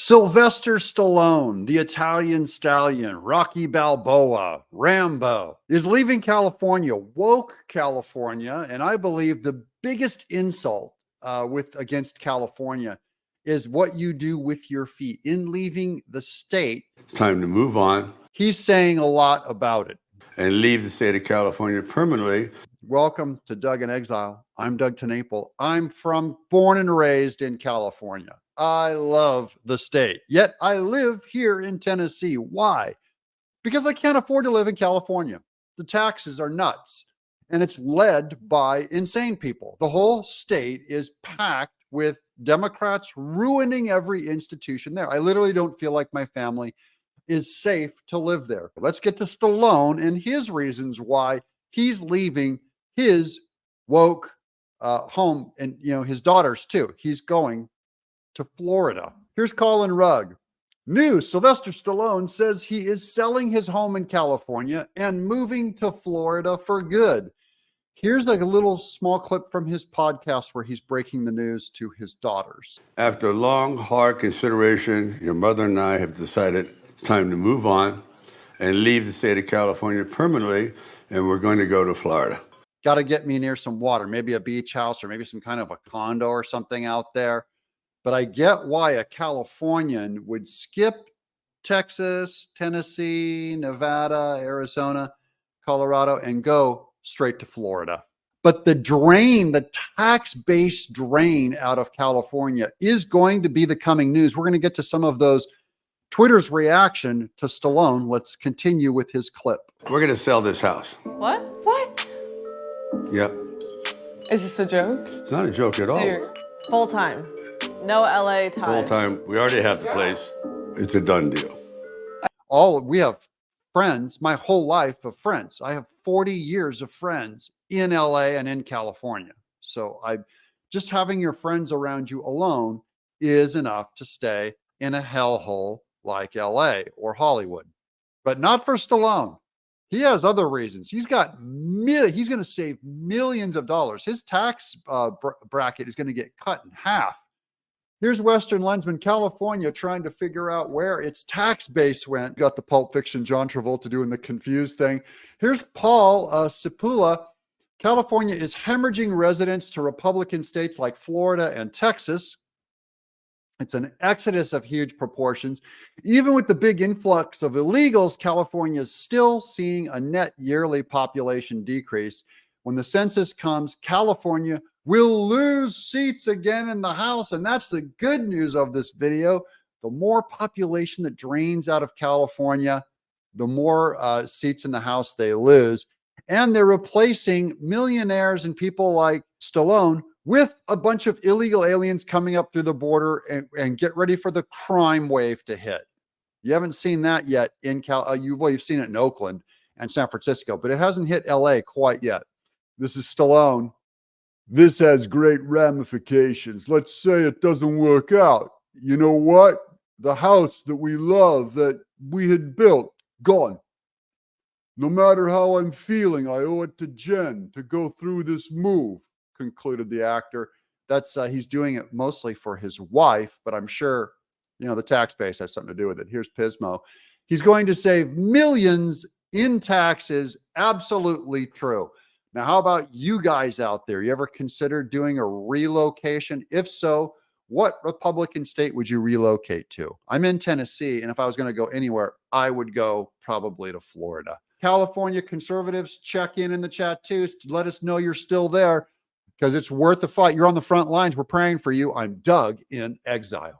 Sylvester Stallone, the Italian stallion, Rocky Balboa, Rambo, is leaving California, woke California, and I believe the biggest insult against California is what you do with your feet. In leaving the state, it's time to move on. He's saying a lot about it. And leave the state of California permanently. Welcome to Doug in Exile. I'm Doug Tenaple. I'm born and raised in California. I love the state, yet I live here in Tennessee. Why? Because I can't afford to live in California. The taxes are nuts, and it's led by insane people. The whole state is packed with Democrats ruining every institution there. I literally don't feel like my family is safe to live there. Let's get to Stallone and his reasons why he's leaving his woke home, and his daughters too. He's going to Florida. Here's Colin Rugg. News: Sylvester Stallone says he is selling his home in California and moving to Florida for good. Here's a little small clip from his podcast where he's breaking the news to his daughters. After long, hard consideration, your mother and I have decided it's time to move on and leave the state of California permanently, and we're going to go to Florida. Got to get me near some water, maybe a beach house or maybe some kind of a condo or something out there. But I get why a Californian would skip Texas, Tennessee, Nevada, Arizona, Colorado, and go straight to Florida. But the tax-based drain out of California is going to be the coming news. We're going to get to some of those. Twitter's reaction to Stallone. Let's continue with his clip. We're going to sell this house. What? What? Yep. Is this a joke? It's not a joke at all. Dude, full time. No LA time. Full time. We already have the place. It's a done deal. We have friends, my whole life of friends. I have 40 years of friends in LA and in California. So just having your friends around you alone is enough to stay in a hellhole like LA or Hollywood. But not for Stallone. He has other reasons. He's going to save millions of dollars. His tax bracket is going to get cut in half. Here's Western Lensman, California, trying to figure out where its tax base went. Got the Pulp Fiction John Travolta doing the confused thing. Here's Paul Cipula. California is hemorrhaging residents to Republican states like Florida and Texas. It's an exodus of huge proportions. Even with the big influx of illegals, California is still seeing a net yearly population decrease. When the census comes, California will lose seats again in the House. And that's the good news of this video. The more population that drains out of California, the more seats in the House they lose. And they're replacing millionaires and people like Stallone with a bunch of illegal aliens coming up through the border, and get ready for the crime wave to hit. You haven't seen that yet in you've seen it in Oakland and San Francisco, but it hasn't hit LA quite yet. This is Stallone. This has great ramifications. Let's say it doesn't work out. You know what? The house that we love, that we had built, gone. No matter how I'm feeling, I owe it to Jen to go through this move, concluded the actor. That's he's doing it mostly for his wife, but I'm sure the tax base has something to do with it. Here's Pismo. He's going to save millions in taxes. Absolutely true. Now, how about you guys out there? You ever considered doing a relocation? If so, what Republican state would you relocate to? I'm in Tennessee, and if I was going to go anywhere, I would go probably to Florida. California conservatives, check in the chat too. Let us know you're still there, because it's worth the fight. You're on the front lines. We're praying for you. I'm Doug in Exile.